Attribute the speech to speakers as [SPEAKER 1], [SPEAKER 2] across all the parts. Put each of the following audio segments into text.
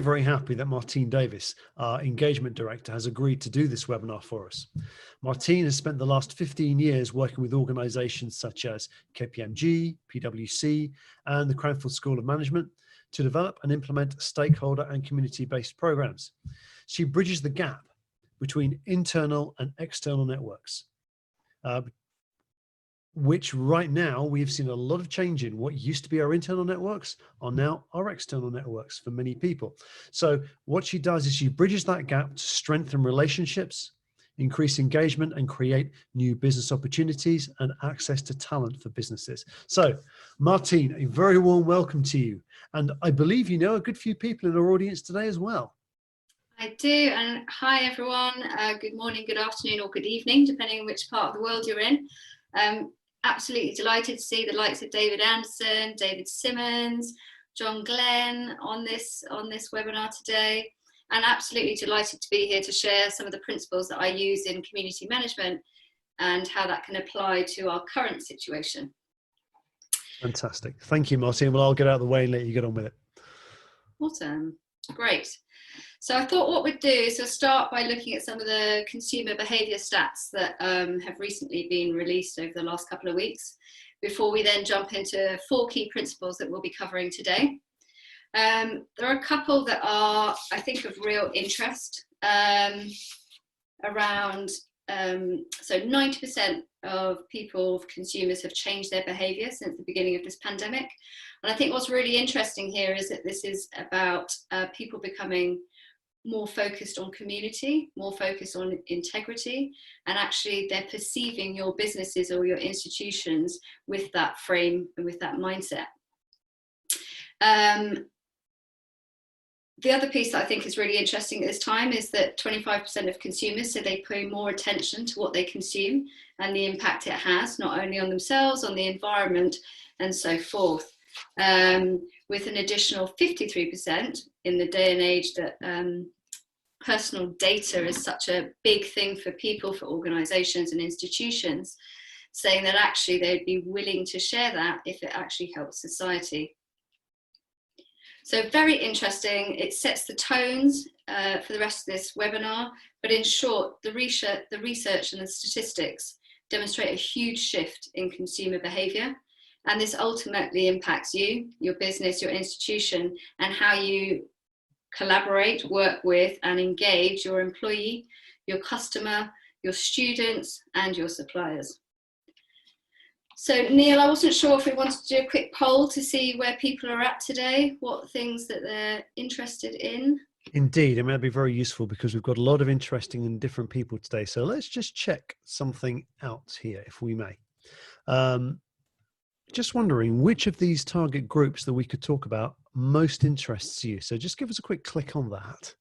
[SPEAKER 1] very, very happy that Martine Davies, our engagement director, has agreed to do this webinar for us. Martine has spent the last 15 years working with organizations such as KPMG, PwC, and the Cranfield School of Management to develop and implement stakeholder and community-based programs. She bridges the gap between internal and external networks, which right now we've seen a lot of change in. What used to be our internal networks are now our external networks for many people. So what she does is she bridges that gap to strengthen relationships, increase engagement, and create new business opportunities and access to talent for businesses. So Martine, a very warm welcome to you. And I believe you know a good few people in our audience today as well.
[SPEAKER 2] I do, and hi everyone, good morning, good afternoon or good evening, depending on which part of the world you're in. Absolutely delighted to see the likes of David Anderson, David Simmons, John Glenn on this webinar today, and absolutely delighted to be here to share some of the principles that I use in community management and how that can apply to our current situation.
[SPEAKER 1] Fantastic. Thank you, Martine. Well, I'll get out of the way and let you get on with it.
[SPEAKER 2] Awesome. Great. So I thought what we'd do is we'll start by looking at some of the consumer behaviour stats that have recently been released over the last couple of weeks, before we then jump into 4 key principles that we'll be covering today. There are a couple that are, I think, of real interest around, so 90% of consumers have changed their behaviour since the beginning of this pandemic. And I think what's really interesting here is that this is about people becoming more focused on community, more focused on integrity, and actually they're perceiving your businesses or your institutions with that frame and with that mindset. The other piece that I think is really interesting at this time is that 25% of consumers say they pay more attention to what they consume and the impact it has, not only on themselves, on the environment, and so forth. With an additional 53% in the day and age that personal data is such a big thing for people, for organizations and institutions, saying that actually they'd be willing to share that if it actually helps society. So very interesting. It sets the tones for the rest of this webinar, but in short, the research and the statistics demonstrate a huge shift in consumer behavior. And this ultimately impacts you, your business, your institution, and how you collaborate, work with, and engage your employee, your customer, your students, and your suppliers. So Neil, I wasn't sure if we wanted to do a quick poll to see where people are at today, what things that they're interested in.
[SPEAKER 1] Indeed, it may be very useful because we've got a lot of interesting and different people today. So let's just check something out here, if we may. Just wondering which of these target groups that we could talk about most interests you. So just give us a quick click on that.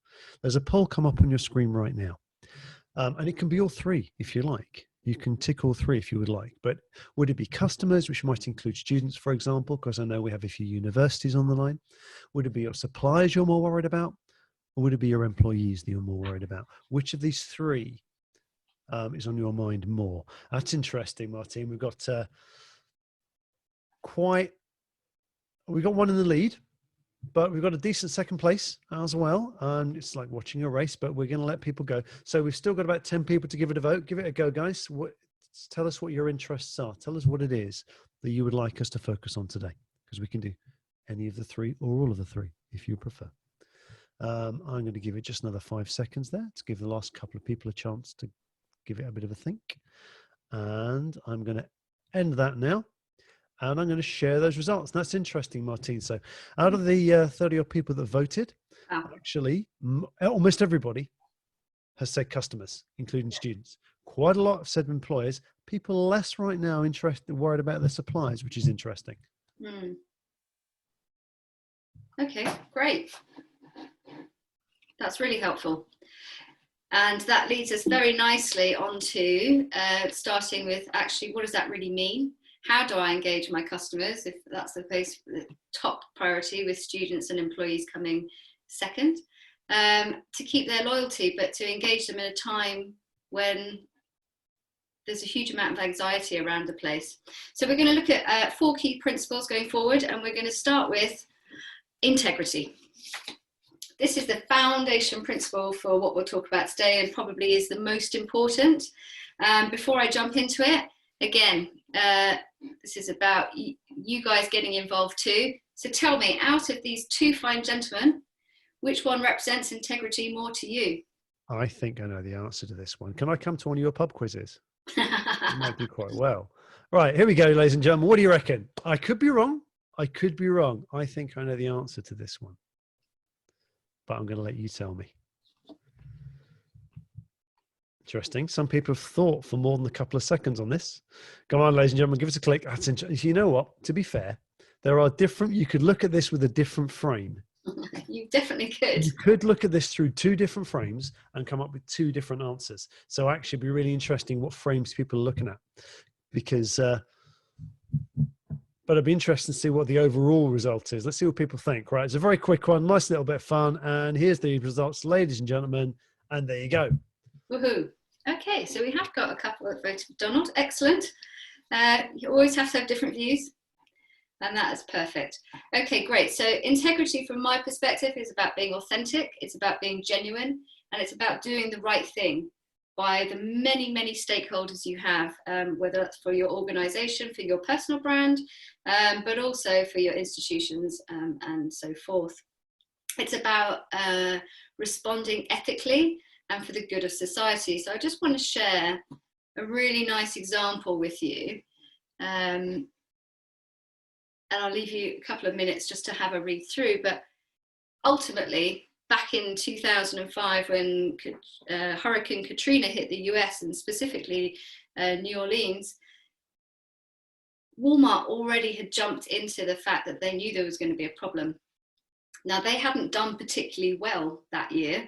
[SPEAKER 1] There's a poll come up on your screen right now. And it can be all 3 if you like. You can tick all 3 if you would like, but would it be customers, which might include students, for example, because I know we have a few universities on the line? Would it be your suppliers you're more worried about? Or would it be your employees that you're more worried about? Which of these 3 is on your mind more? That's interesting, Martine. We've got we got one in the lead, but we've got a decent second place as well. And it's like watching a race, but we're going to let people go. So we've still got about 10 people to give it a vote. Give it a go, guys. Tell us what your interests are. Tell us what it is that you would like us to focus on today, because we can do any of the 3 or all of the 3 if you prefer. I'm going to give it just another 5 seconds there to give the last couple of people a chance to give it a bit of a think. And I'm going to end that now. And I'm going to share those results. And that's interesting, Martine. So out of the 30 odd people that voted, actually, almost everybody has said customers, including students. Quite a lot have said employers. People less right now worried about their suppliers, which is interesting.
[SPEAKER 2] Okay, great. That's really helpful. And that leads us very nicely onto starting with actually, what does that really mean? How do I engage my customers, if that's the top priority, with students and employees coming second, to keep their loyalty, but to engage them in a time when there's a huge amount of anxiety around the place. So we're going to look at 4 key principles going forward, and we're going to start with integrity. This is the foundation principle for what we'll talk about today, and probably is the most important. Before I jump into it, again, this is about you guys getting involved too. So tell me, out of these two fine gentlemen, which one represents integrity more to you?
[SPEAKER 1] I think I know the answer to this one. Can I come to one of your pub quizzes? You might do quite well. Right, here we go, ladies and gentlemen. What do you reckon? I could be wrong. I could be wrong. I think I know the answer to this one, but I'm going to let you tell me. Interesting. Some people have thought for more than a couple of seconds on this. Come on, ladies and gentlemen, give us a click. That's interesting. You know what? To be fair, there are different, you could look at this with a different frame.
[SPEAKER 2] You definitely could.
[SPEAKER 1] You could look at this through two different frames and come up with two different answers. So actually it'd be really interesting what frames people are looking at, because, but it'd be interesting to see what the overall result is. Let's see what people think. Right. It's a very quick one, nice little bit of fun. And here's the results, ladies and gentlemen. And there you go.
[SPEAKER 2] Woohoo. Okay, so we have got a couple that voted for Donald. Excellent. You always have to have different views, and that is perfect. Okay, great. So integrity from my perspective is about being authentic, it's about being genuine, and it's about doing the right thing by the many, many stakeholders you have, whether that's for your organization, for your personal brand, but also for your institutions and so forth. It's about responding ethically and for the good of society. So I just want to share a really nice example with you. And I'll leave you a couple of minutes just to have a read through. But ultimately, back in 2005, when Hurricane Katrina hit the US and specifically New Orleans, Walmart already had jumped into the fact that they knew there was going to be a problem. Now, they hadn't done particularly well that year.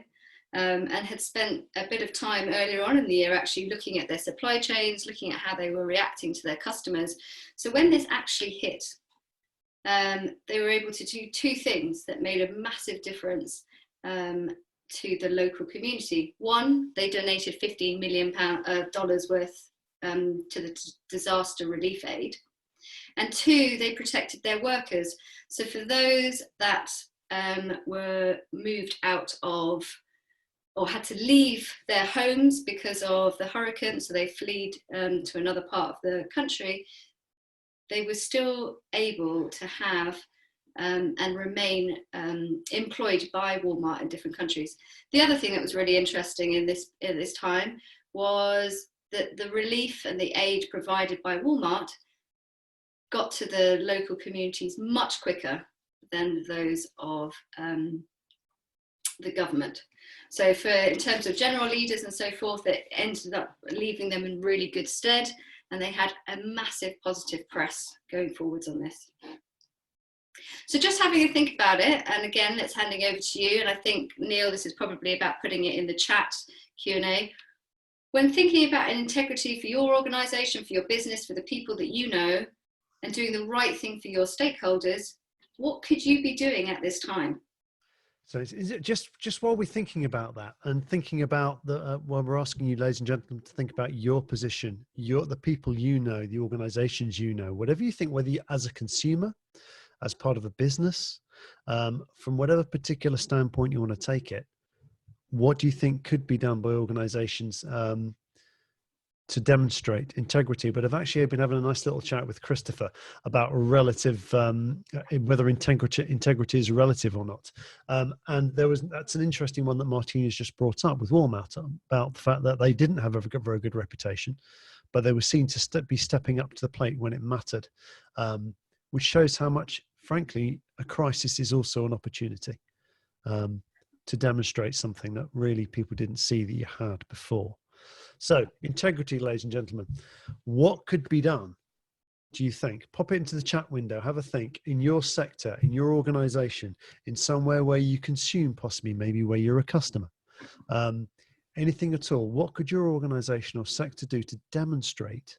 [SPEAKER 2] And had spent a bit of time earlier on in the year actually looking at their supply chains, looking at how they were reacting to their customers. So when this actually hit, they were able to do two things that made a massive difference to the local community. One, they donated $15 million worth to the disaster relief aid. And two, they protected their workers. So for those that were moved out of or had to leave their homes because of the hurricane, so they fled to another part of the country, they were still able to have and remain employed by Walmart in different countries. The other thing that was really interesting in this time was that the relief and the aid provided by Walmart got to the local communities much quicker than those of the government. So in terms of general leaders and so forth, it ended up leaving them in really good stead, and they had a massive positive press going forwards on this. So just having a think about it, and again, let's handing over to you, and I think, Neil, this is probably about putting it in the chat Q&A. When thinking about integrity for your organisation, for your business, for the people that you know, and doing the right thing for your stakeholders, what could you be doing at this time?
[SPEAKER 1] So is it just while we're thinking about that and thinking about while we're asking you, ladies and gentlemen, to think about your position, the people you know, the organizations you know, whatever you think, whether you as a consumer, as part of a business, from whatever particular standpoint you want to take it, what do you think could be done by organizations to demonstrate integrity? But I've actually been having a nice little chat with Christopher about relative, whether integrity is relative or not. And that's an interesting one that Martine has just brought up with Walmart about the fact that they didn't have a very good reputation, but they were seen to be stepping up to the plate when it mattered, which shows how much, frankly, a crisis is also an opportunity to demonstrate something that really people didn't see that you had before. So integrity, ladies and gentlemen, what could be done, do you think? Pop it into the chat window, have a think in your sector, in your organization, in somewhere where you consume, possibly maybe where you're a customer. Anything at all. What could your organization or sector do to demonstrate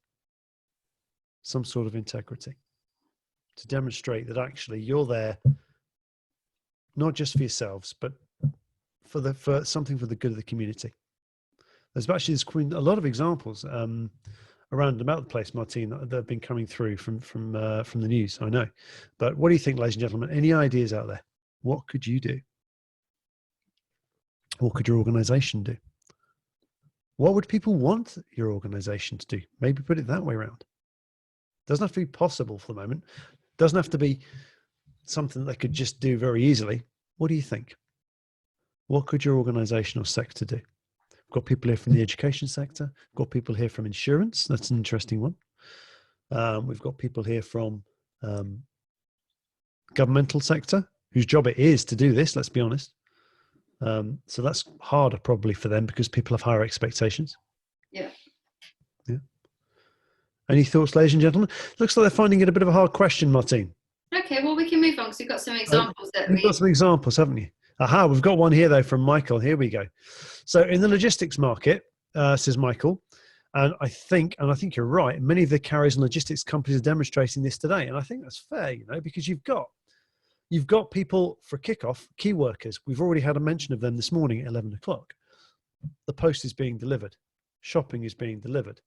[SPEAKER 1] some sort of integrity? To demonstrate that actually you're there, not just for yourselves, but for something for the good of the community. There's actually a lot of examples around and about the place, Martine, that have been coming through from the news, I know. But what do you think, ladies and gentlemen? Any ideas out there? What could you do? What could your organization do? What would people want your organization to do? Maybe put it that way around. Doesn't have to be possible for the moment. Doesn't have to be something that they could just do very easily. What do you think? What could your organization or sector do? We've got people here from the education sector. We've got people here from insurance. That's an interesting one. We've got people here from governmental sector, whose job it is to do this, let's be honest. So that's harder probably for them because people have higher expectations.
[SPEAKER 2] Yeah.
[SPEAKER 1] Yeah. Any thoughts, ladies and gentlemen? Looks like they're finding it a bit of a hard question, Martine.
[SPEAKER 2] Okay, well, we can move on because we've got some examples that
[SPEAKER 1] You've got some examples, haven't you? Aha, we've got one here though from Michael. Here we go. So in the logistics market, says Michael, and I think you're right, many of the carriers and logistics companies are demonstrating this today. And I think that's fair, because you've got people for kickoff, key workers. We've already had a mention of them this morning at 11 o'clock. The post is being delivered. Shopping is being delivered.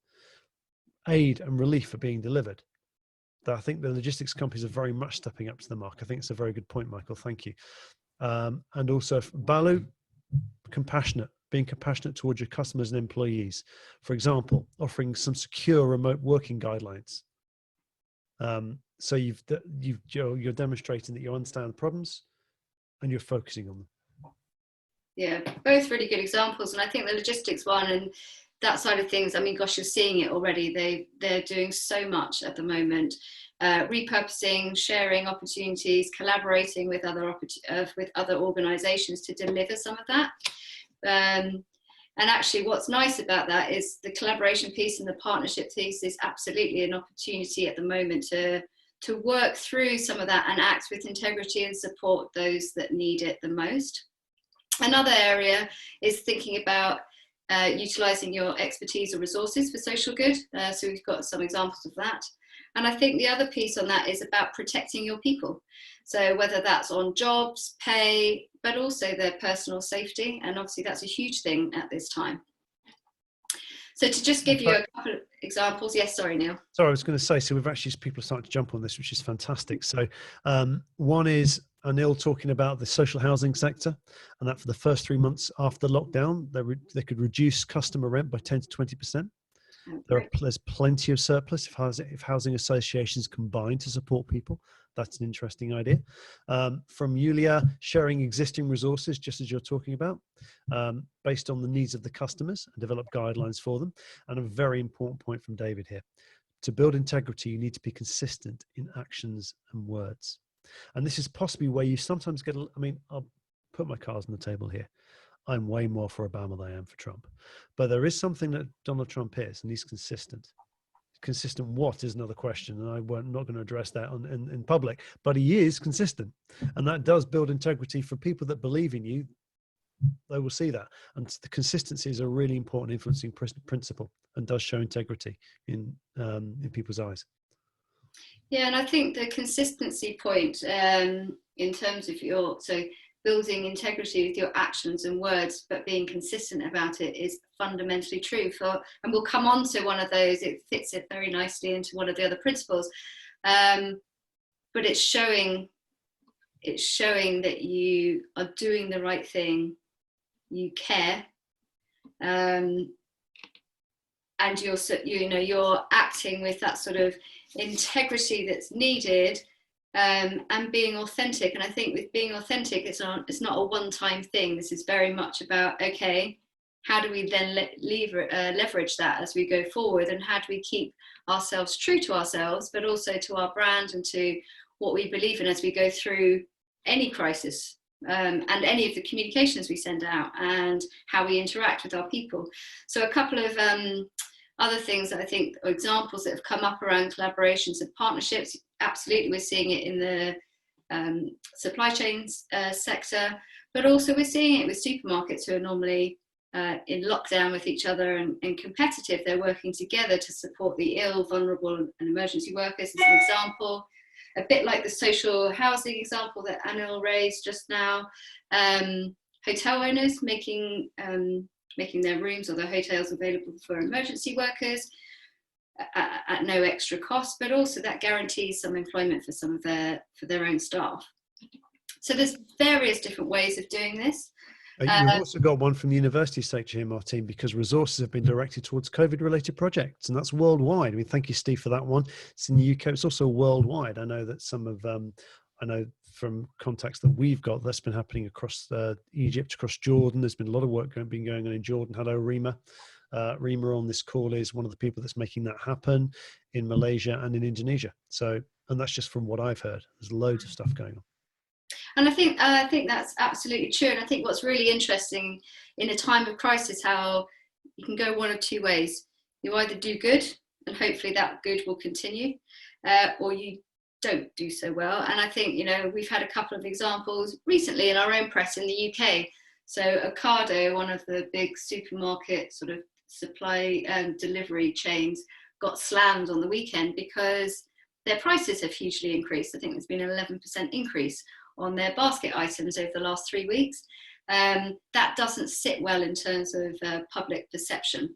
[SPEAKER 1] Aid and relief are being delivered. I think the logistics companies are very much stepping up to the mark. I think it's a very good point, Michael. Thank you. And also, Balu, being compassionate towards your customers and employees. For example, offering some secure remote working guidelines. So you're demonstrating that you understand the problems and you're focusing on them.
[SPEAKER 2] Yeah, both really good examples. And I think the logistics one and that side of things, I mean, gosh, you're seeing it already. They're doing so much at the moment. Repurposing, sharing opportunities, collaborating with other organisations to deliver some of that. And actually, what's nice about that is the collaboration piece and the partnership piece is absolutely an opportunity at the moment to work through some of that and act with integrity and support those that need it the most. Another area is thinking about utilising your expertise or resources for social good. So we've got some examples of that. And I think the other piece on that is about protecting your people. So whether that's on jobs, pay, but also their personal safety. And obviously that's a huge thing at this time. So to just give you a couple of examples. Yes, sorry, Neil.
[SPEAKER 1] Sorry, I was going to say, so we've actually, people are starting to jump on this, which is fantastic. So one is Anil talking about the social housing sector, and that for the first 3 months after lockdown, they could reduce customer rent by 10 to 20%. There's plenty of surplus if housing associations combine to support people. That's an interesting idea. From Yulia, sharing existing resources, just as you're talking about, based on the needs of the customers and develop guidelines for them. And a very important point from David here. To build integrity, you need to be consistent in actions and words. And this is possibly where you sometimes get, I'll put my cards on the table here. I'm way more for Obama than I am for Trump. But there is something that Donald Trump is, and he's consistent. Consistent what is another question, and I'm not going to address that in public, but he is consistent. And that does build integrity for people that believe in you. They will see that. And the consistency is a really important influencing principle and does show integrity in people's eyes.
[SPEAKER 2] Yeah, and I think the consistency point in terms of building integrity with your actions and words, but being consistent about it is fundamentally true. And we'll come on to one of those. It fits it very nicely into one of the other principles. But it's showing that you are doing the right thing, you care, and you're acting with that sort of integrity that's needed. And being authentic. And I think with being authentic, it's not a one-time thing. This is very much about, okay, how do we then leverage that as we go forward, and how do we keep ourselves true to ourselves, but also to our brand and to what we believe in as we go through any crisis, and any of the communications we send out, and how we interact with our people. So a couple of other things that I think are examples that have come up around collaborations and partnerships. Absolutely, we're seeing it in the supply chains sector, but also we're seeing it with supermarkets who are normally in lockdown with each other and competitive. They're working together to support the ill, vulnerable and emergency workers as an example. A bit like the social housing example that Anil raised just now. Hotel owners making their rooms or their hotels available for emergency workers at no extra cost, but also that guarantees some employment for some of their own staff. So there's various different ways of doing this.
[SPEAKER 1] You've also got one from the university sector here, Martine, because resources have been directed towards COVID-related projects, and that's worldwide. I mean, thank you, Steve, for that one. It's in the UK. It's also worldwide. I know that some of, I know from contacts that we've got, that's been happening across Egypt, across Jordan. There's been a lot of work been going on in Jordan. Hello, Rima. Rima on this call is one of the people that's making that happen in Malaysia and in Indonesia. So, and that's just from what I've heard. There's loads of stuff going on.
[SPEAKER 2] And I think that's absolutely true. And I think what's really interesting in a time of crisis, how you can go one of two ways. You either do good, and hopefully that good will continue, or you don't do so well. And I think, you know, we've had a couple of examples recently in our own press in the UK. So Ocado, one of the big supermarket sort of supply and delivery chains, got slammed on the weekend because their prices have hugely increased. I think there's been an 11% increase on their basket items over the last 3 weeks. That doesn't sit well in terms of public perception.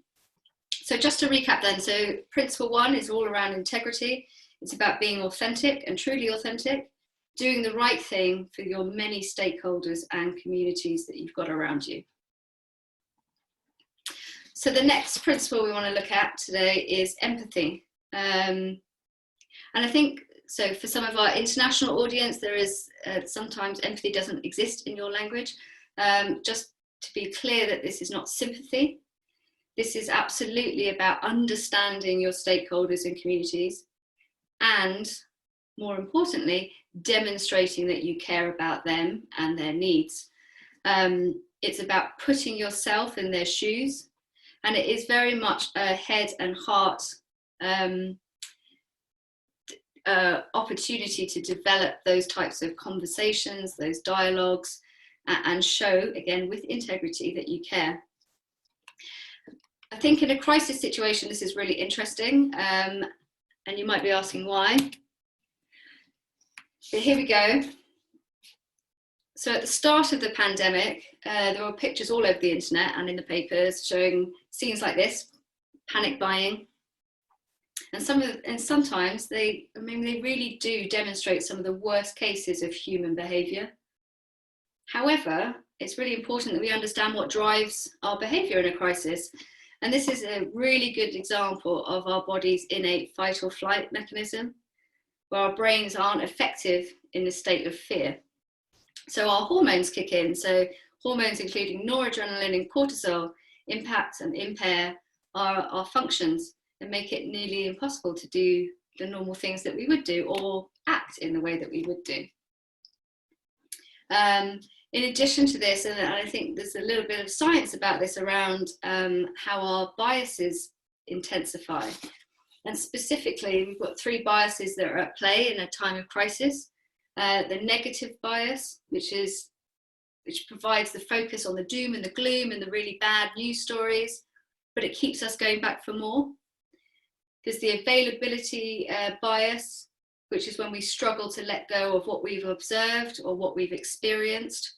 [SPEAKER 2] So just to recap then, so principle one is all around integrity. It's about being authentic and truly authentic, doing the right thing for your many stakeholders and communities that you've got around you. So the next principle we want to look at today is empathy. And I think, so for some of our international audience, there is sometimes empathy doesn't exist in your language. Just to be clear that this is not sympathy. This is absolutely about understanding your stakeholders and communities, and more importantly, demonstrating that you care about them and their needs. It's about putting yourself in their shoes, and it is very much a head and heart opportunity to develop those types of conversations, those dialogues, and show, again, with integrity that you care. I think in a crisis situation, this is really interesting, and you might be asking why. But here we go. So at the start of the pandemic, there were pictures all over the internet and in the papers showing scenes like this, panic buying. And sometimes they really do demonstrate some of the worst cases of human behaviour. However, it's really important that we understand what drives our behaviour in a crisis. And this is a really good example of our body's innate fight or flight mechanism, where our brains aren't effective in the state of fear. So our hormones kick in. So hormones including noradrenaline and cortisol impact and impair our functions and make it nearly impossible to do the normal things that we would do or act in the way that we would do. In addition to this, and I think there's a little bit of science about this around how our biases intensify. And specifically, we've got 3 biases that are at play in a time of crisis. The negative bias, which provides the focus on the doom and the gloom and the really bad news stories, but it keeps us going back for more. There's the availability bias, which is when we struggle to let go of what we've observed or what we've experienced.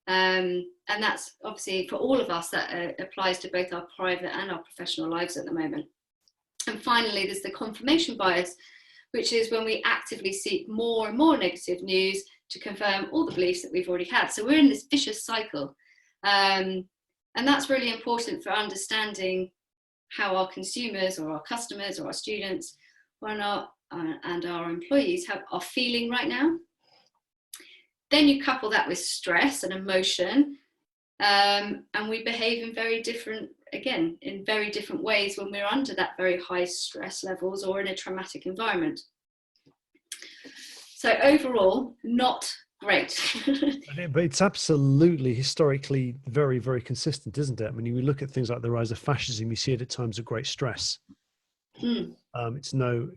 [SPEAKER 2] And that's obviously for all of us, that applies to both our private and our professional lives at the moment. And finally, there's the confirmation bias, which is when we actively seek more and more negative news to confirm all the beliefs that we've already had. So we're in this vicious cycle. And that's really important for understanding how our consumers or our customers or our students and our employees are feeling right now. Then you couple that with stress and emotion, and we behave in very different ways when we're under that very high stress levels or in a traumatic environment. So overall, not great.
[SPEAKER 1] But it's absolutely historically very, very consistent, isn't it? I mean, you look at things like the rise of fascism, you see it at times of great stress. It's no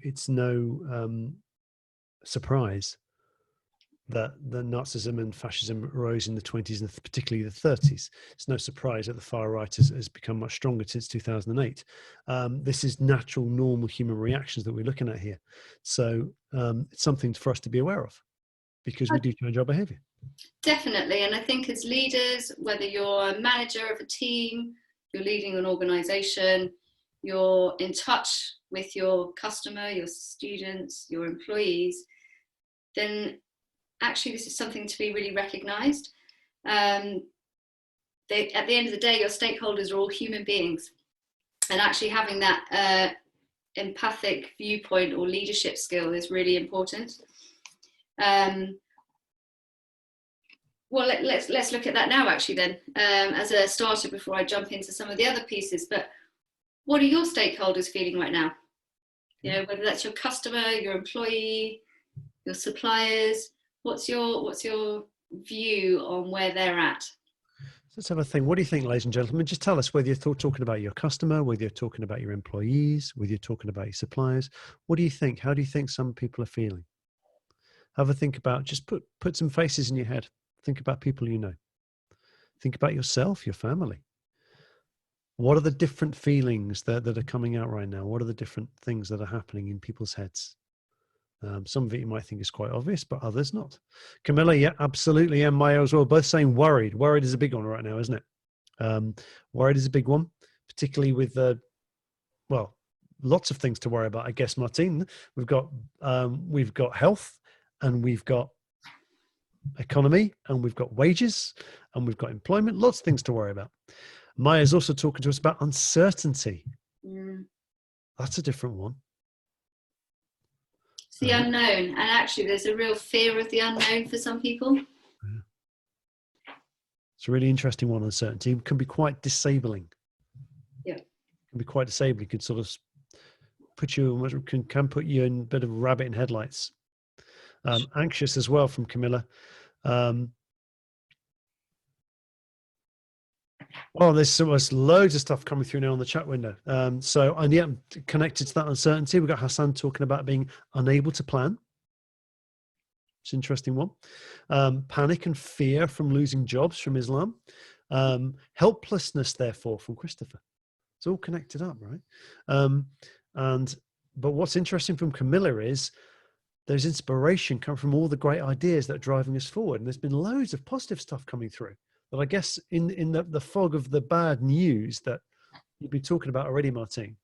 [SPEAKER 1] surprise that the Nazism and fascism arose in the 20s and particularly the 30s. It's no surprise that the far right has become much stronger since 2008. This is natural, normal human reactions that we're looking at here. So it's something for us to be aware of, because we do change our behavior.
[SPEAKER 2] Definitely. And I think as leaders, whether you're a manager of a team, you're leading an organization, you're in touch with your customer, your students, your employees, then actually this is something to be really recognized. at the end of the day, your stakeholders are all human beings, and actually having that empathic viewpoint or leadership skill is really important. Well, let's look at that now, actually, then, as a starter before I jump into some of the other pieces. But what are your stakeholders feeling right now? You know, whether that's your customer, your employee, your suppliers. What's your view on where they're at?
[SPEAKER 1] Let's have a thing. What do you think, ladies and gentlemen? Just tell us whether you're talking about your customer, whether you're talking about your employees, whether you're talking about your suppliers. What do you think? How do you think some people are feeling? Have a think about, just put some faces in your head. Think about people you know. Think about yourself, your family. What are the different feelings that are coming out right now? What are the different things that are happening in people's heads? Some of it you might think is quite obvious, but others not. Camilla, yeah, absolutely. And Maya as well, both saying worried. Worried is a big one right now, isn't it? Worried is a big one, particularly with, well, lots of things to worry about, I guess, Martine. We've got health, and we've got economy, and we've got wages, and we've got employment. Lots of things to worry about. Maya's also talking to us about uncertainty. That's a different one.
[SPEAKER 2] It's the unknown, and actually there's a real fear of the unknown for some people.
[SPEAKER 1] Yeah. It's a really interesting one. Uncertainty. It can be quite disabling.
[SPEAKER 2] Yeah.
[SPEAKER 1] It can be quite disabling. It can sort of put you, can put you in a bit of a rabbit in headlights. Anxious as well, from Camilla. Well, there's loads of stuff coming through now on the chat window. And yeah, connected to that uncertainty, we've got Hassan talking about being unable to plan. It's an interesting one. Panic and fear from losing jobs, from Islam. Helplessness, therefore, from Christopher. It's all connected up, right? But what's interesting from Camilla is there's inspiration coming from all the great ideas that are driving us forward. And there's been loads of positive stuff coming through. But I guess in the fog of the bad news that you've been talking about already, Martine,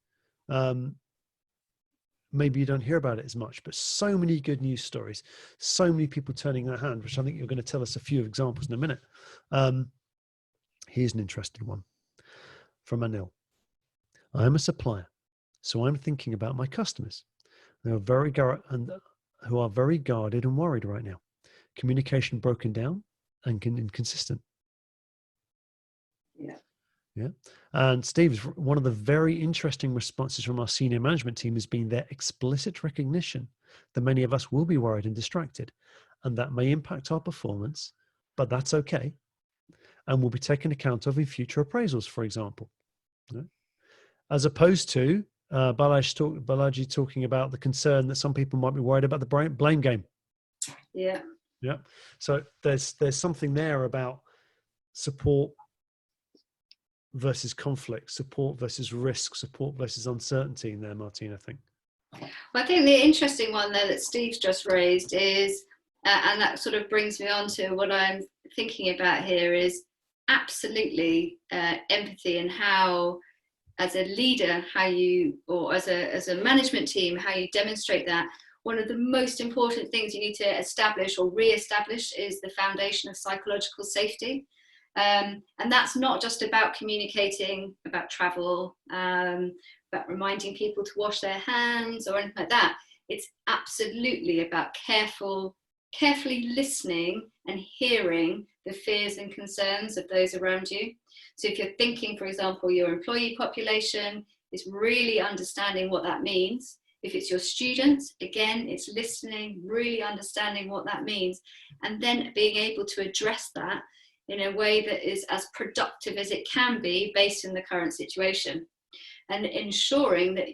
[SPEAKER 1] maybe you don't hear about it as much, but so many good news stories, so many people turning their hand, which I think you're going to tell us a few examples in a minute. Here's an interesting one from Anil. I am a supplier, so I'm thinking about my customers. They are who are very guarded and worried right now. Communication broken down and inconsistent. Yeah. And Steve, one of the very interesting responses from our senior management team has been their explicit recognition that many of us will be worried and distracted, and that may impact our performance, but that's okay, and will be taken account of in future appraisals, for example. Yeah. As opposed to Balaji talking about the concern that some people might be worried about the blame game.
[SPEAKER 2] Yeah.
[SPEAKER 1] Yeah. So there's something there about support versus conflict, support versus risk, support versus uncertainty in there, Martine, I think.
[SPEAKER 2] Well, I think the interesting one there that Steve's just raised is, and that sort of brings me on to what I'm thinking about here, is absolutely empathy, and how, as a leader, or as a management team, how you demonstrate that. One of the most important things you need to establish or re-establish is the foundation of psychological safety. And that's not just about communicating about travel, about reminding people to wash their hands or anything like that. It's absolutely about carefully listening and hearing the fears and concerns of those around you. So if you're thinking, for example, your employee population, is really understanding what that means. If it's your students, again, it's listening, really understanding what that means, and then being able to address that in a way that is as productive as it can be based on the current situation, and ensuring that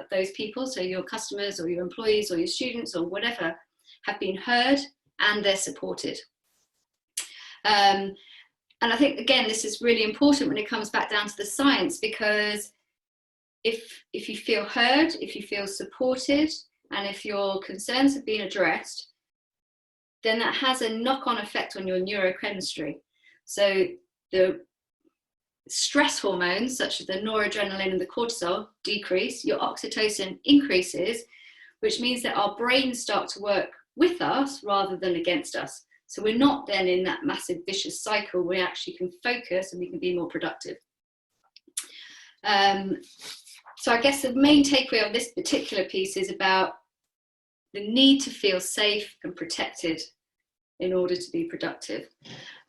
[SPEAKER 2] those people, so your customers or your employees or your students or whatever, have been heard and they're supported. And I think, again, this is really important when it comes back down to the science, because if you feel heard, if you feel supported, and if your concerns have been addressed, then that has a knock-on effect on your neurochemistry. So the stress hormones, such as the noradrenaline and the cortisol, decrease, your oxytocin increases, which means that our brains start to work with us rather than against us. So we're not then in that massive vicious cycle. We actually can focus and we can be more productive. So I guess the main takeaway on this particular piece is about the need to feel safe and protected in order to be productive.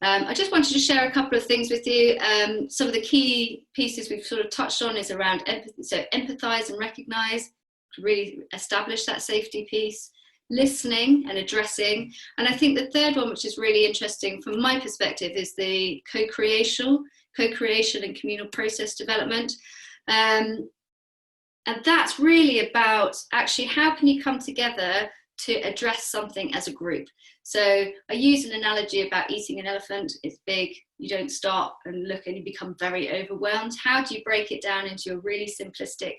[SPEAKER 2] I just wanted to share a couple of things with you. Some of the key pieces we've sort of touched on is around empathy. So empathize and recognize, to really establish that safety piece, listening and addressing. And I think the third one, which is really interesting from my perspective, is the co-creation and communal process development. And that's really about actually how can you come together to address something as a group. So I use an analogy about eating an elephant. It's big, you don't start and look and you become very overwhelmed. How do you break it down into a really simplistic,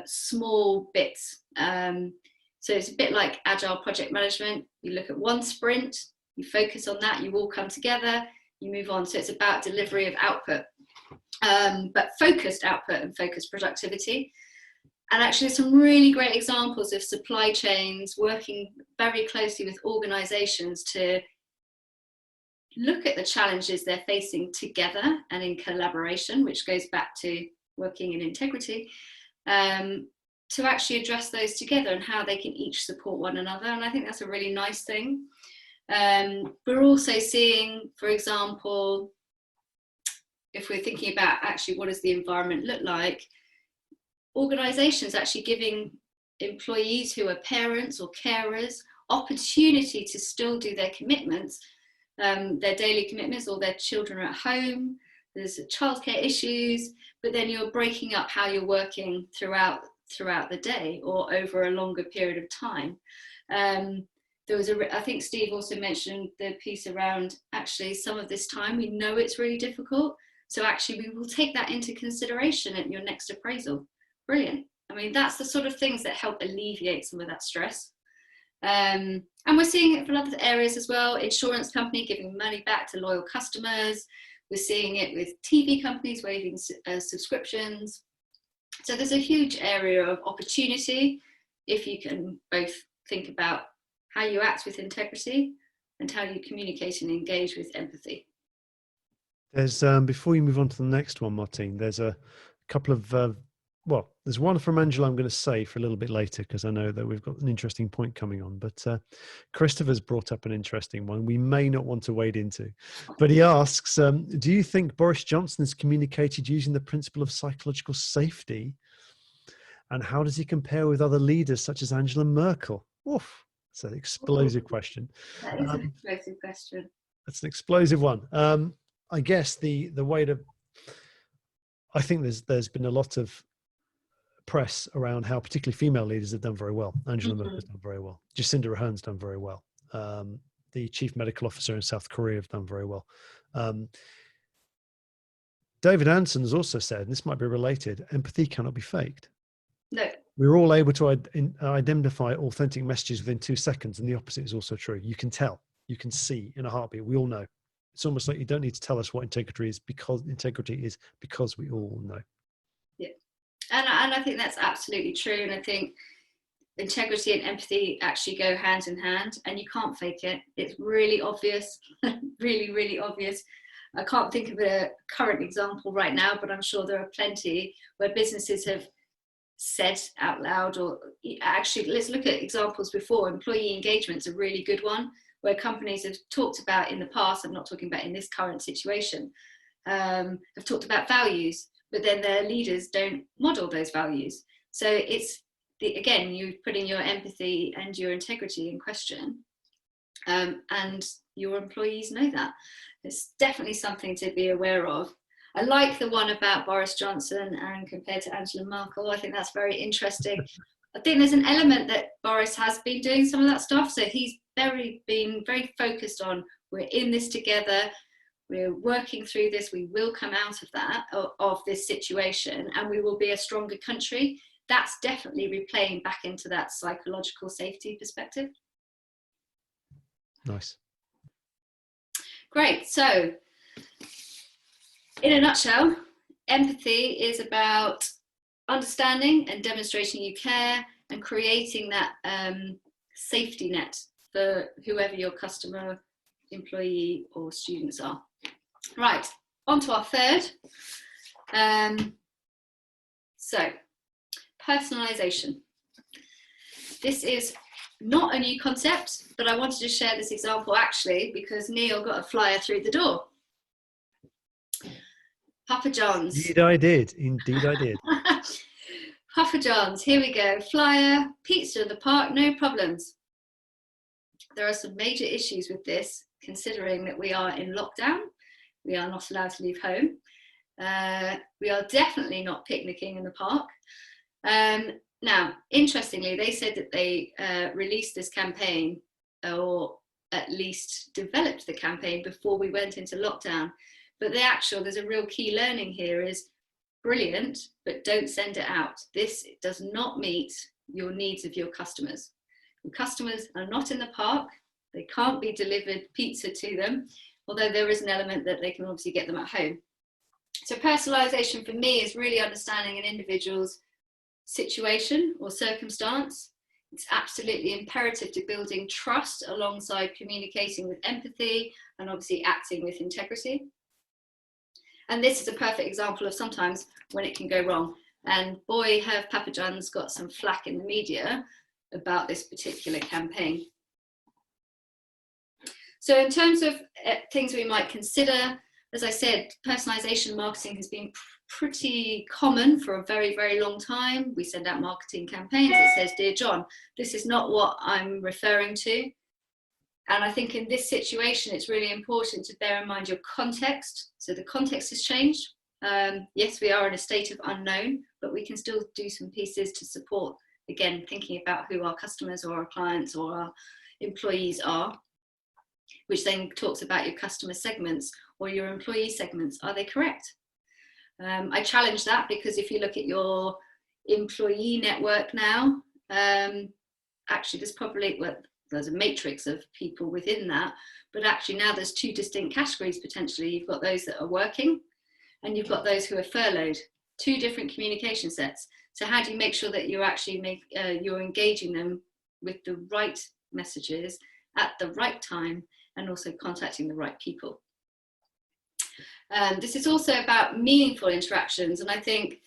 [SPEAKER 2] small bits? So it's a bit like agile project management. You look at one sprint, you focus on that, you all come together, you move on. So it's about delivery of output, but focused output and focused productivity. And actually some really great examples of supply chains working very closely with organizations to look at the challenges they're facing together and in collaboration, which goes back to working in integrity, to actually address those together and how they can each support one another. And I think that's a really nice thing. We're also seeing, for example, if we're thinking about actually what does the environment look like, organizations actually giving employees who are parents or carers opportunity to still do their commitments, their daily commitments, or their children are at home, there's childcare issues, but then you're breaking up how you're working throughout the day or over a longer period of time. There was I think Steve also mentioned the piece around actually some of this time, we know it's really difficult. So actually we will take that into consideration at your next appraisal. Brilliant. I mean, that's the sort of things that help alleviate some of that stress. And we're seeing it for other areas as well. Insurance company giving money back to loyal customers. We're seeing it with TV companies waiving subscriptions. So there's a huge area of opportunity if you can both think about how you act with integrity and how you communicate and engage with empathy.
[SPEAKER 1] There's, before you move on to the next one, Martine, there's a couple of, well, there's one from Angela I'm going to say for a little bit later because I know that we've got an interesting point coming on. But Christopher's brought up an interesting one we may not want to wade into. But he asks, do you think Boris Johnson has communicated using the principle of psychological safety? And how does he compare with other leaders such as Angela Merkel? Oof, it's an explosive question.
[SPEAKER 2] That is an explosive question.
[SPEAKER 1] That's an explosive one. I guess the way to, I think there's been a lot of press around how particularly female leaders have done very well. Angela Merkel has done very well. Jacinda Ardern's done very well. The chief medical officer in South Korea have done very well. David Anson has also said, and this might be related, empathy cannot be faked.
[SPEAKER 2] No.
[SPEAKER 1] We're all able to identify authentic messages within 2 seconds, and the opposite is also true. You can tell, you can see in a heartbeat. We all know. It's almost like you don't need to tell us what integrity is because we all know. Yeah.
[SPEAKER 2] And I think that's absolutely true. And I think integrity and empathy actually go hand in hand, and you can't fake it. It's really obvious, really, really obvious. I can't think of a current example right now, but I'm sure there are plenty where businesses have said out loud, or actually, let's look at examples before. Employee engagement's a really good one, where companies have talked about in the past, I'm not talking about in this current situation, have talked about values, but then their leaders don't model those values. So it's, again, you're putting your empathy and your integrity in question, and your employees know that. It's definitely something to be aware of. I like the one about Boris Johnson and compared to Angela Merkel. I think that's very interesting. I think there's an element that Boris has been doing some of that stuff. So he's been very focused on, we're in this together, we're working through this, we will come out of that, of this situation, and we will be a stronger country. That's definitely replaying back into that psychological safety perspective.
[SPEAKER 1] Nice.
[SPEAKER 2] Great. So in a nutshell, empathy is about understanding and demonstrating you care and creating that safety net for whoever your customer, employee or students are. Right, on to our third. So, personalisation. This is not a new concept, but I wanted to share this example actually because Neil got a flyer through the door. Papa John's.
[SPEAKER 1] Indeed I did. Indeed I did.
[SPEAKER 2] Papa John's, here we go. Flyer, pizza in the park, no problems. There are some major issues with this, considering that we are in lockdown. We are not allowed to leave home. We are definitely not picnicking in the park. Now, interestingly, they said that they released this campaign, or at least developed the campaign before we went into lockdown. But there's a real key learning here is brilliant, but don't send it out. This does not meet your needs of your customers. Your customers are not in the park. They can't be delivered pizza to them, although there is an element that they can obviously get them at home. So personalisation for me is really understanding an individual's situation or circumstance. It's absolutely imperative to building trust alongside communicating with empathy and obviously acting with integrity. And this is a perfect example of sometimes when it can go wrong. And boy, have Papa John's got some flack in the media about this particular campaign. So in terms of things we might consider, as I said, personalisation marketing has been pretty common for a very, very long time. We send out marketing campaigns that says, "Dear John, this is not what I'm referring to." And I think in this situation, it's really important to bear in mind your context. So the context has changed. Yes, we are in a state of unknown, but we can still do some pieces to support, again, thinking about who our customers or our clients or our employees are, which then talks about your customer segments or your employee segments. Are they correct? I challenge that because if you look at your employee network now, actually there's probably, well, there's a matrix of people within that, but actually now there's two distinct categories potentially. You've got those that are working and you've got those who are furloughed, two different communication sets. So how do you make sure that you're actually you're engaging them with the right messages at the right time and also contacting the right people? This is also about meaningful interactions, and I think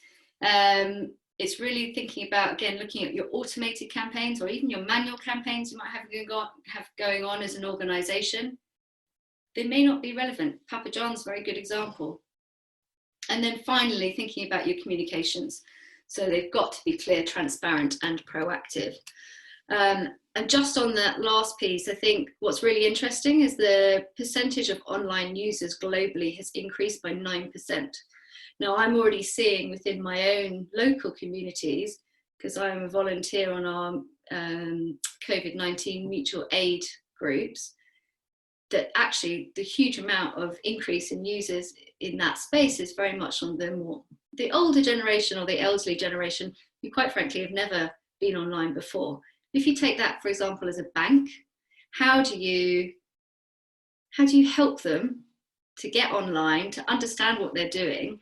[SPEAKER 2] it's really thinking about, again, looking at your automated campaigns or even your manual campaigns you might have going on as an organisation. They may not be relevant. Papa John's, very good example. And then finally, thinking about your communications. So they've got to be clear, transparent and proactive. And just on that last piece, I think what's really interesting is the percentage of online users globally has increased by 9%. Now, I'm already seeing within my own local communities, because I'm a volunteer on our Covid-19 mutual aid groups, that actually the huge amount of increase in users in that space is very much on the older generation or the elderly generation who quite frankly have never been online before. If you take that, for example, as a bank, how do you help them to get online, to understand what they're doing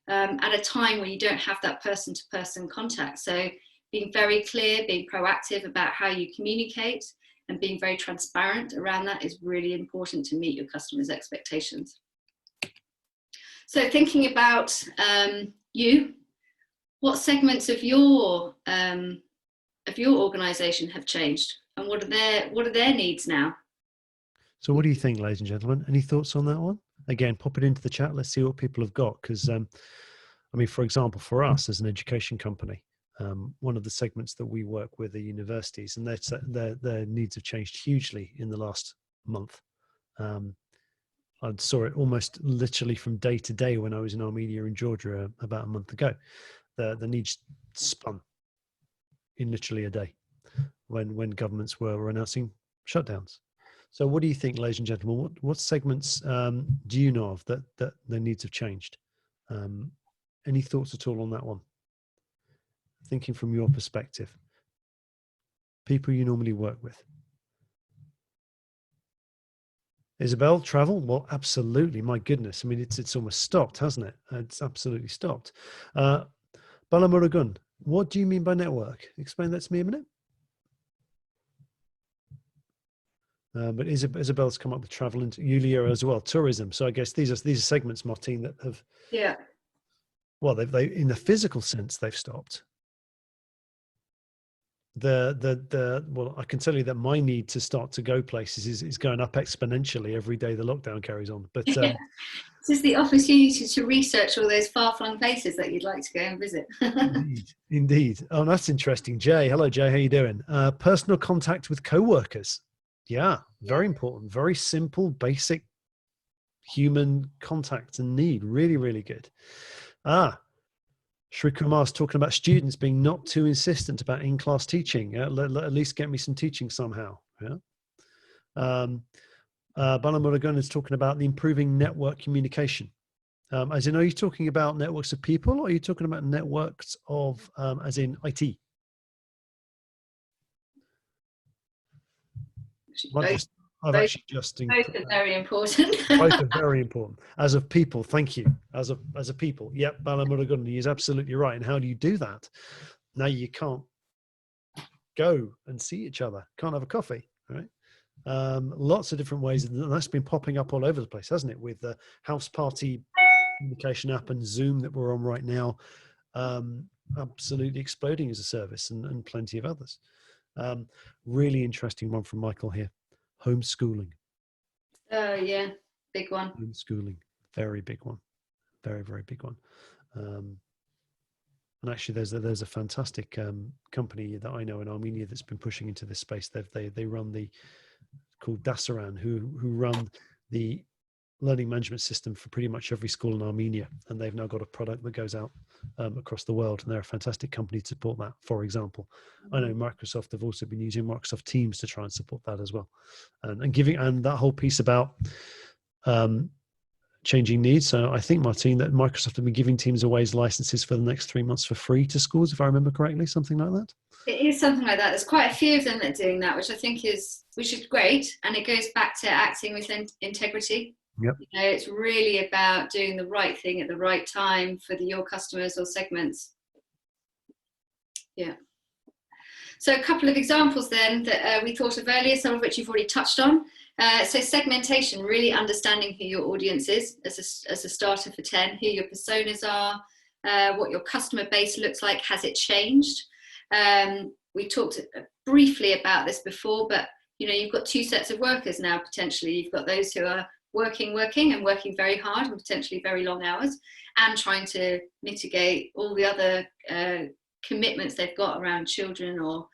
[SPEAKER 2] at a time when you don't have that person-to-person contact? So being very clear, being proactive about how you communicate and being very transparent around that is really important to meet your customers' expectations. So thinking about what segments of your organisation have changed and what are their needs now?
[SPEAKER 1] So what do you think, ladies and gentlemen? Any thoughts on that one? Again, pop it into the chat. Let's see what people have got. Because, I mean, for example, for us as an education company, one of the segments that we work with are universities, and their needs have changed hugely in the last month. I saw it almost literally from day to day when I was in Armenia and Georgia about a month ago. The needs spun in literally a day when governments were announcing shutdowns. So what do you think, ladies and gentlemen? What segments do you know of that their needs have changed? Any thoughts at all on that one? Thinking from your perspective, people you normally work with. Isabel, travel? Well, absolutely. My goodness. I mean, it's almost stopped, hasn't it? It's absolutely stopped. Balamurugun, what do you mean by network? Explain that to me a minute. But Isabel's come up with travel, and Yulia as well, tourism. So I guess these are segments, Martine, that have, well, they in the physical sense they've stopped. Well, I can tell you that my need to start to go places is going up exponentially every day the lockdown carries on. But
[SPEAKER 2] this is the opportunity to research all those far-flung places that you'd like to go and visit.
[SPEAKER 1] Indeed. Oh, that's interesting. Jay, hello Jay, how you doing? Personal contact with co-workers. Yeah, very important. Very simple, basic human contact and need. Really, really good. Shri Kumar's talking about students being not too insistent about in-class teaching. At least get me some teaching somehow. Yeah. Balamuragun is talking about the improving network communication. As in, are you talking about networks of people, or are you talking about networks of, as in IT?
[SPEAKER 2] Both are very important.
[SPEAKER 1] Both are very important. As of people, thank you. As a people, yep. Balamuragun is absolutely right. And how do you do that? Now you can't go and see each other. Can't have a coffee, right? Lots of different ways, and that's been popping up all over the place, hasn't it? With the house party communication app and Zoom that we're on right now, absolutely exploding as a service, and plenty of others. Really interesting one from Michael here. Homeschooling.
[SPEAKER 2] Yeah, big one.
[SPEAKER 1] Homeschooling, very big one, very, very big one. And actually, there's a fantastic company that I know in Armenia that's been pushing into this space. They run called Dasaran, who run the learning management system for pretty much every school in Armenia, and they've now got a product that goes out across the world, and they're a fantastic company to support that. For example, I know Microsoft have also been using Microsoft Teams to try and support that as well, and that whole piece about changing needs. So I think, Martine, that Microsoft have been giving Teams away as licenses for the next 3 months for free to schools, if I remember correctly, something like that.
[SPEAKER 2] It is something like that. There's quite a few of them that are doing that, which I think is great, and it goes back to acting with integrity.
[SPEAKER 1] Yep.
[SPEAKER 2] You know, it's really about doing the right thing at the right time for your customers or segments. Yeah. So a couple of examples then that we thought of earlier, some of which you've already touched on. So segmentation, really understanding who your audience is as a starter for 10, who your personas are, what your customer base looks like. Has it changed? We talked briefly about this before, but you know, you've got two sets of workers now potentially. You've got those who are working and working very hard and potentially very long hours, and trying to mitigate all the other commitments they've got around children or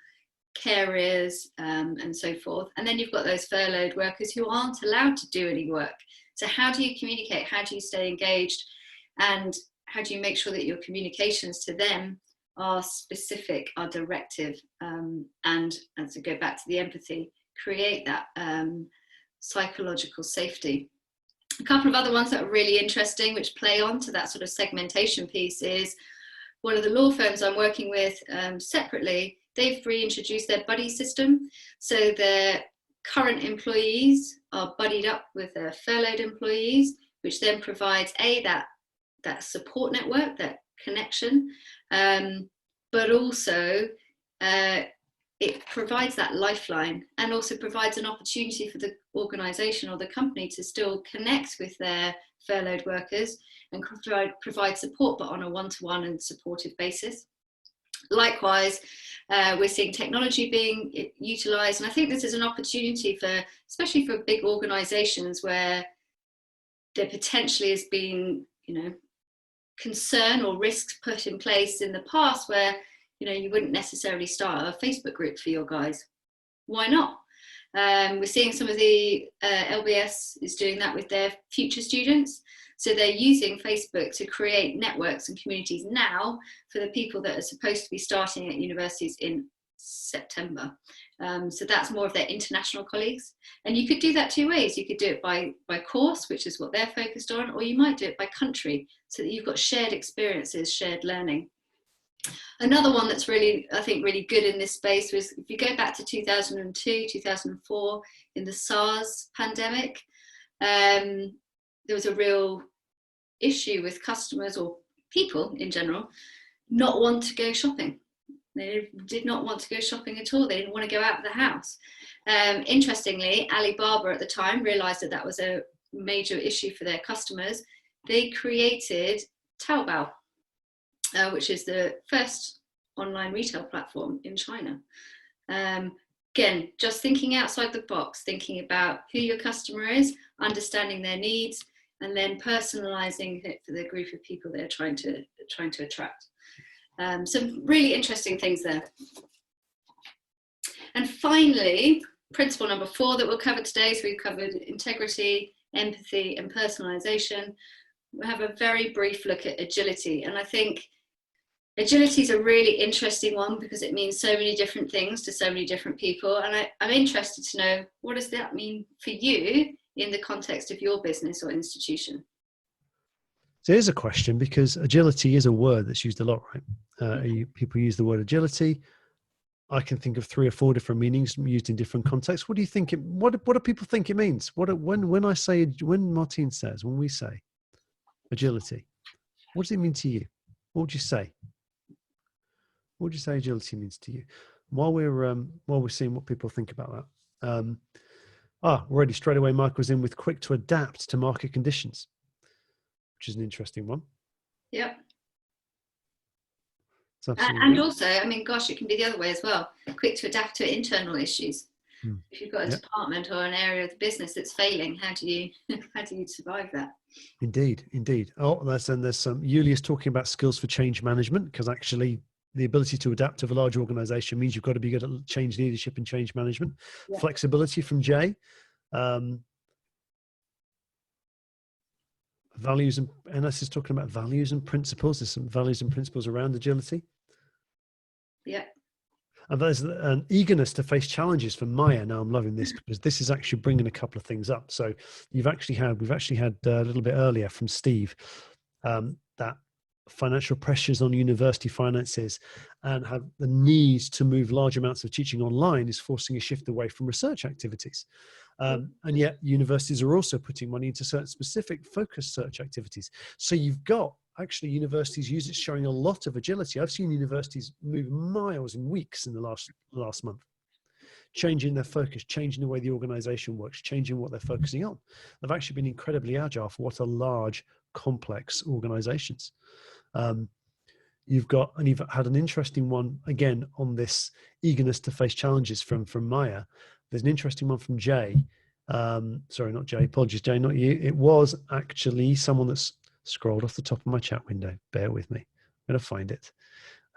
[SPEAKER 2] carers and so forth. And then you've got those furloughed workers who aren't allowed to do any work. So how do you communicate? How do you stay engaged? And how do you make sure that your communications to them are specific, are directive, and to go back to the empathy, create that psychological safety. A couple of other ones that are really interesting, which play on to that sort of segmentation piece, is one of the law firms I'm working with separately. They've reintroduced their buddy system. So their current employees are buddied up with their furloughed employees, which then provides that support network, that connection, but also it provides that lifeline, and also provides an opportunity for the organisation or the company to still connect with their furloughed workers and provide support, but on a one-to-one and supportive basis. Likewise, we're seeing technology being utilised, and I think this is an opportunity for, especially for big organisations where there potentially has been, you know, concern or risks put in place in the past where, you know, you wouldn't necessarily start a Facebook group for your guys. Why not? We're seeing some of the LBS is doing that with their future students. So they're using Facebook to create networks and communities now for the people that are supposed to be starting at universities in September. So that's more of their international colleagues. And you could do that two ways. You could do it by course, which is what they're focused on, or you might do it by country, so that you've got shared experiences, shared learning. Another one that's really, I think, really good in this space was, if you go back to 2002, 2004, in the SARS pandemic, there was a real issue with customers or people in general not want to go shopping. They did not want to go shopping at all. They didn't want to go out of the house. Interestingly, Alibaba at the time realized that that was a major issue for their customers. They created Taobao, which is the first online retail platform in China. Again, just thinking outside the box, thinking about who your customer is, understanding their needs, and then personalizing it for the group of people they're trying to attract. Some really interesting things there. And finally, principle number 4 that we'll cover today. So we've covered integrity, empathy, and personalization. We'll have a very brief look at agility. And I think agility is a really interesting one because it means so many different things to so many different people. And I'm interested to know, what does that mean for you in the context of your business or institution?
[SPEAKER 1] So here's a question, because agility is a word that's used a lot, right? People use the word agility. I can think of 3 or 4 different meanings used in different contexts. What do you think? What do people think it means? When Martine says, when we say agility, what does it mean to you? What would you say? What would you say agility means to you? While we're seeing what people think about that, already straight away, Michael's in with quick to adapt to market conditions, which is an interesting one.
[SPEAKER 2] Yep.
[SPEAKER 1] And
[SPEAKER 2] also, I mean, gosh, it can be the other way as well. Quick to adapt to internal issues. If you've got a department or an area of the business that's failing, how do you survive that?
[SPEAKER 1] Indeed. Oh, there's some. Yulia's talking about skills for change management, because actually the ability to adapt to a large organization means you've got to be good at change leadership and change management. Yeah. Flexibility from Jay. Values, and NS is talking about values and principles. There's some values and principles around agility.
[SPEAKER 2] Yeah.
[SPEAKER 1] And there's an eagerness to face challenges from Maya. Now I'm loving this because this is actually bringing a couple of things up. So we've actually had a little bit earlier from Steve, that financial pressures on university finances and have the need to move large amounts of teaching online is forcing a shift away from research activities. And yet universities are also putting money into certain specific focused search activities. So you've got actually universities showing a lot of agility. I've seen universities move miles in weeks in the last month, changing their focus, changing the way the organization works, changing what they're focusing on. They've actually been incredibly agile for what are large, complex organizations. You've had an interesting one again on this eagerness to face challenges from Maya. There's an interesting one from Jay. Sorry, not Jay. Apologies, Jay, not you. It was actually someone that's scrolled off the top of my chat window. Bear with me. I'm going to find it.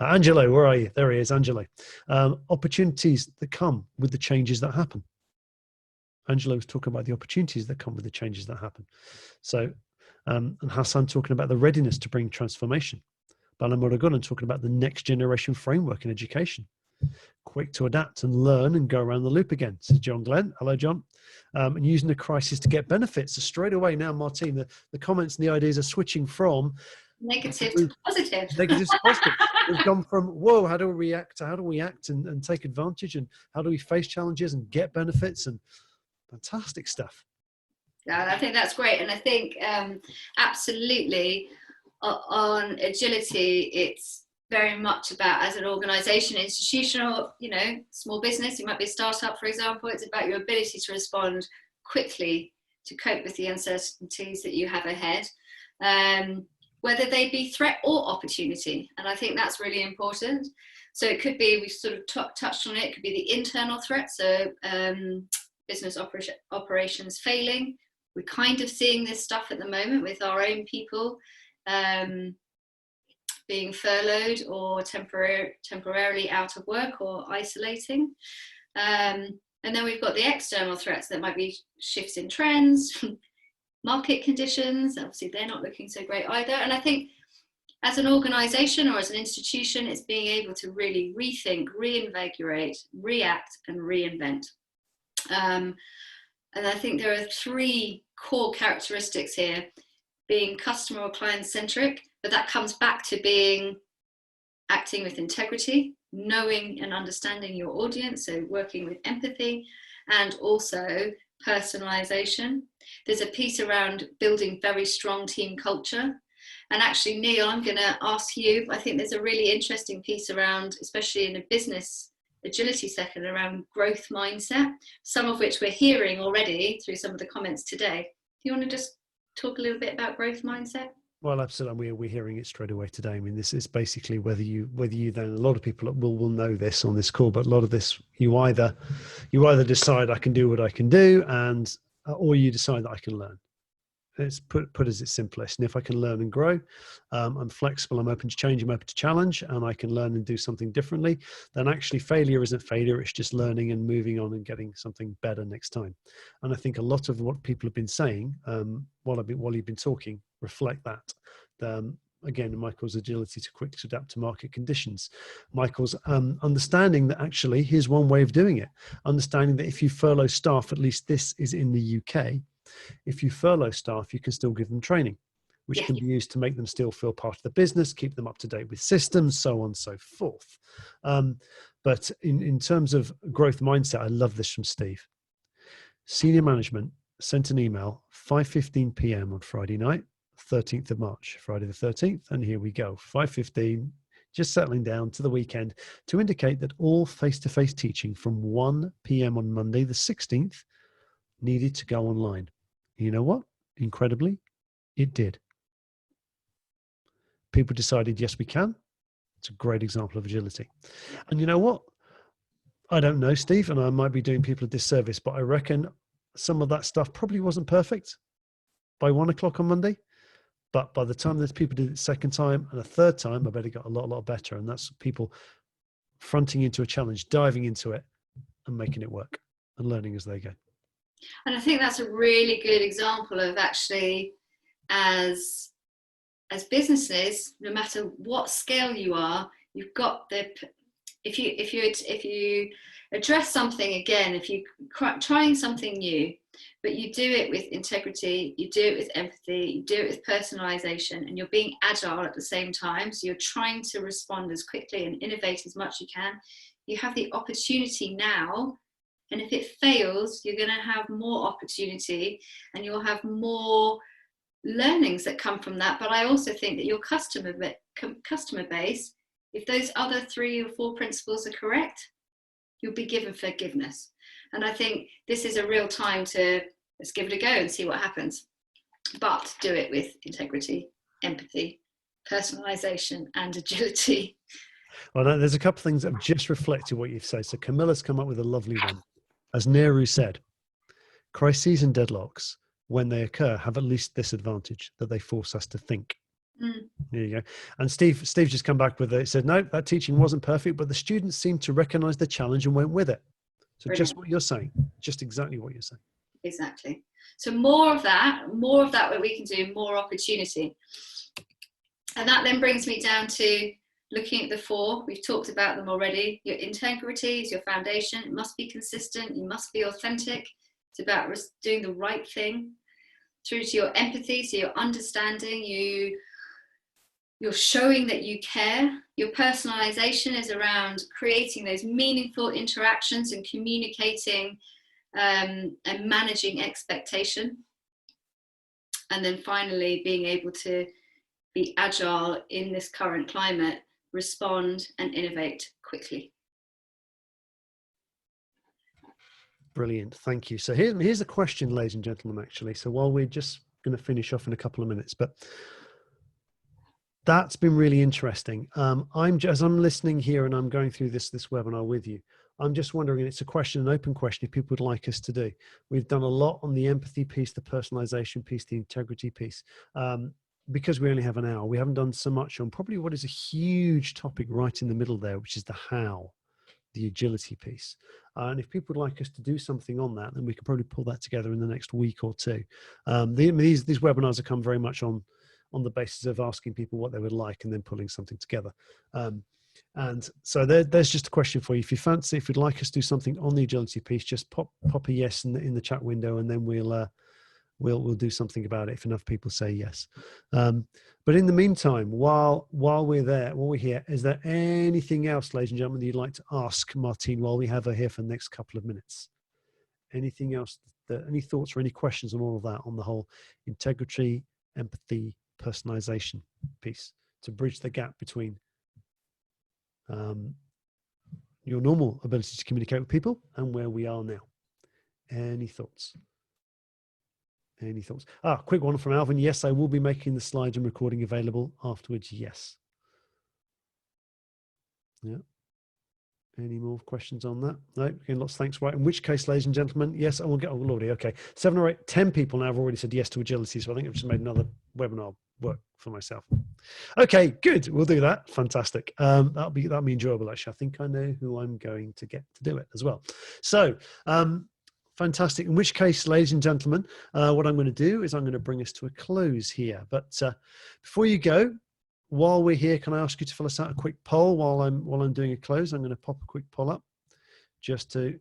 [SPEAKER 1] Angelo, where are you? There he is, Angelo. Opportunities that come with the changes that happen. Angelo was talking about the opportunities that come with the changes that happen. So, and Hassan talking about the readiness to bring transformation. Bala Moragonan talking about the next generation framework in education. Quick to adapt and learn and go around the loop again, says John Glenn. Hello, John. And using the crisis to get benefits. So straight away now, Martine, the comments and the ideas are switching from
[SPEAKER 2] negative to positive.
[SPEAKER 1] Negative to positive. We've gone from, whoa, how do we react to how do we act and take advantage, and how do we face challenges and get benefits, and fantastic stuff.
[SPEAKER 2] Yeah, I think that's great. And I think absolutely on agility, it's very much about, as an organization, institutional, small business, it might be a startup, for example, it's about your ability to respond quickly to cope with the uncertainties that you have ahead, whether they be threat or opportunity. And I think that's really important. So it could be, we've sort of touched on it, could be the internal threat. So business operations failing. We're kind of seeing this stuff at the moment with our own people being furloughed or temporarily out of work or isolating. And then we've got the external threats that might be shifts in trends, market conditions. Obviously, they're not looking so great either. And I think as an organization or as an institution, it's being able to really rethink, reinvigorate, react, and reinvent. And I think there are 3 core characteristics here: being customer or client centric, but that comes back to acting with integrity, knowing and understanding your audience, so working with empathy, and also personalization. There's a piece around building very strong team culture. And actually, Neil, I'm going to ask you, I think there's a really interesting piece around, especially in a business agility sector, around growth mindset, some of which we're hearing already through some of the comments today. Do you want to just talk a little bit about growth mindset?
[SPEAKER 1] Well, absolutely. We're hearing it straight away today. I mean, this is basically whether you then, a lot of people will know this on this call, but a lot of this, you either decide I can do what I can do, and or you decide that I can learn. It's put as its simplest. And if I can learn and grow, I'm flexible, I'm open to change, I'm open to challenge, and I can learn and do something differently, then actually failure isn't failure. It's just learning and moving on and getting something better next time. And I think a lot of what people have been saying while you've been talking reflect that. Again, Michael's agility to quickly adapt to market conditions. Michael's understanding that actually here's one way of doing it. Understanding that if you furlough staff, at least this is in the UK, if you furlough staff, you can still give them training, which can be used to make them still feel part of the business, keep them up to date with systems, so on and so forth. But in terms of growth mindset, I love this from Steve. Senior management sent an email 5:15 p.m. on Friday night, 13th of March, Friday the 13th. And here we go, 5:15, just settling down to the weekend, to indicate that all face-to-face teaching from 1 p.m. on Monday the 16th needed to go online. You know what? Incredibly, it did. People decided, yes, we can. It's a great example of agility. And you know what? I don't know, Steve, and I might be doing people a disservice, but I reckon some of that stuff probably wasn't perfect by 1 o'clock on Monday. But by the time that people did it second time and a third time, I bet it got a lot better. And that's people fronting into a challenge, diving into it and making it work and learning as they go.
[SPEAKER 2] And I think that's a really good example of actually, as businesses, no matter what scale you are, you've got if you address something again, if you trying something new, but you do it with integrity, you do it with empathy, you do it with personalization, and you're being agile at the same time, so you're trying to respond as quickly and innovate as much as you can, you have the opportunity now. And if it fails, you're going to have more opportunity and you'll have more learnings that come from that. But I also think that your customer base, if those other 3 or 4 principles are correct, you'll be given forgiveness. And I think this is a real time to let's give it a go and see what happens. But do it with integrity, empathy, personalization, and agility.
[SPEAKER 1] Well, there's a couple of things that have just reflected what you've said. So Camilla's come up with a lovely one. As Nehru said, crises and deadlocks, when they occur, have at least this advantage, that they force us to think. There you go. And Steve just come back with it. He said, no, that teaching wasn't perfect, but the students seemed to recognize the challenge and went with it. So Brilliant. Just what you're saying, just exactly what you're saying.
[SPEAKER 2] Exactly. So more of that where we can do, more opportunity. And that then brings me down to looking at the 4, we've talked about them already. Your integrity is your foundation. It must be consistent. You must be authentic. It's about doing the right thing. Through to your empathy, so your understanding, you're showing that you care. Your personalization is around creating those meaningful interactions and communicating and managing expectation. And then finally, being able to be agile in this current climate, respond and innovate quickly.
[SPEAKER 1] Brilliant, thank you. So here's a question, ladies and gentlemen, actually. So while we're just going to finish off in a couple of minutes, but that's been really interesting. As I'm listening here and I'm going through this webinar with you, I'm just wondering, and it's a question, an open question, if people would like us to do. We've done a lot on the empathy piece, the personalization piece, the integrity piece. Because we only have an hour, we haven't done so much on probably what is a huge topic right in the middle there, which is the how, the agility piece. And if people would like us to do something on that, then we could probably pull that together in the next week or 2. These webinars have come very much on the basis of asking people what they would like and then pulling something together. And so there's just a question for you. If you'd like us to do something on the agility piece, just pop a yes in the chat window, and then we'll do something about it if enough people say yes. But in the meantime, while we're here, is there anything else, ladies and gentlemen, that you'd like to ask Martine while we have her here for the next couple of minutes? Anything else? Any thoughts or any questions on all of that, on the whole integrity, empathy, personalisation piece to bridge the gap between your normal ability to communicate with people and where we are now. Any thoughts? Any thoughts? Quick one from Alvin. Yes, I will be making the slides and recording available afterwards. Yes. Yeah. Any more questions on that? No. Again, lots of thanks. Right. In which case, ladies and gentlemen, yes, I will get. Oh, Lordy. Okay. 7 or 8, 10 people now have already said yes to agility. So I think I've just made another webinar work for myself. Okay, good. We'll do that. Fantastic. That'll be enjoyable. Actually, I think I know who I'm going to get to do it as well. So, fantastic. In which case, ladies and gentlemen, what I'm going to do is I'm going to bring us to a close here. But before you go, while we're here, can I ask you to fill us out a quick poll while I'm doing a close? I'm going to pop a quick poll up just to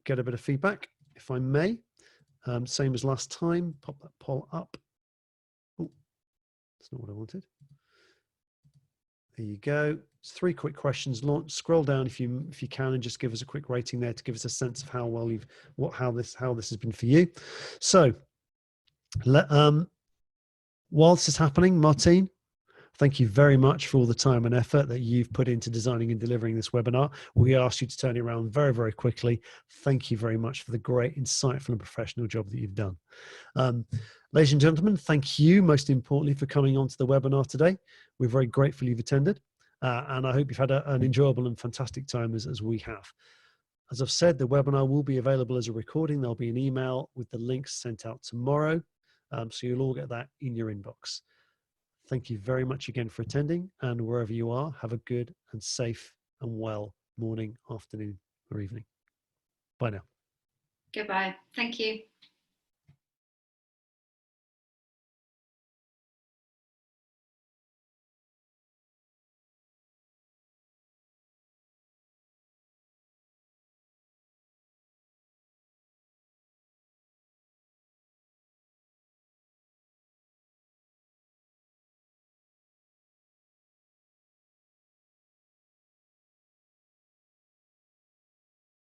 [SPEAKER 1] get a bit of feedback, if I may. Same as last time. Pop that poll up. Oh, that's not what I wanted. There you go. It's 3 quick questions. Scroll down if you can, and just give us a quick rating there to give us a sense of how well how this has been for you. So, while this is happening, Martine, thank you very much for all the time and effort that you've put into designing and delivering this webinar. We asked you to turn it around very, very quickly. Thank you very much for the great, insightful and professional job that you've done. Ladies and gentlemen, thank you most importantly for coming on to the webinar today. We're very grateful you've attended, and I hope you've had an enjoyable and fantastic time as we have. As I've said, the webinar will be available as a recording. There'll be an email with the links sent out tomorrow, so you'll all get that in your inbox. Thank you very much again for attending, and wherever you are, have a good and safe and well morning, afternoon, or evening. Bye now.
[SPEAKER 2] Goodbye. Thank you.